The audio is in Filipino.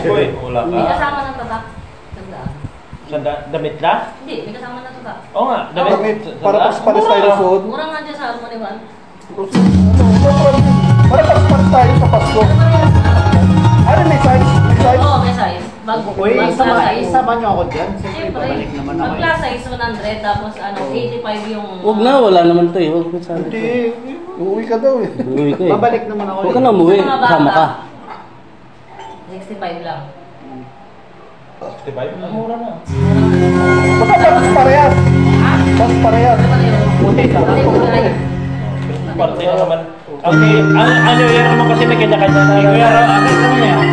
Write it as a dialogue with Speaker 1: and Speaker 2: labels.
Speaker 1: ko eh. Wala ka.
Speaker 2: May kasama ng tatak. Tandaan.
Speaker 1: Sa damit na?
Speaker 2: Hindi, may kasama ng tatak.
Speaker 1: Oo nga, damit.
Speaker 3: Para pares tayo ng suot.
Speaker 2: Murang nga dyan sa Harmony One.
Speaker 3: Para pares tayo sa Pasko. Ano may size? May size?
Speaker 2: Oo, may size.
Speaker 4: Uy, isama niyo ako dyan. Siyempre, babalik naman ako.
Speaker 2: Pag plus size 100, tapos 85 yung...
Speaker 5: Huwag na, wala naman to eh. Huwag mo sabi.
Speaker 3: Hindi. Uuwi ka daw eh.
Speaker 5: Uuwi ka eh.
Speaker 4: Babalik naman ako.
Speaker 5: Huwag ka na umuwi. Kasama ka.
Speaker 2: 65 lang.
Speaker 1: 65? Mura na.
Speaker 3: Baka mas parehas. Mas parehas.
Speaker 1: Parte na naman. Okay, ano yan naman kasi may kanya-kanya na.
Speaker 4: Kuya, ano naman yan?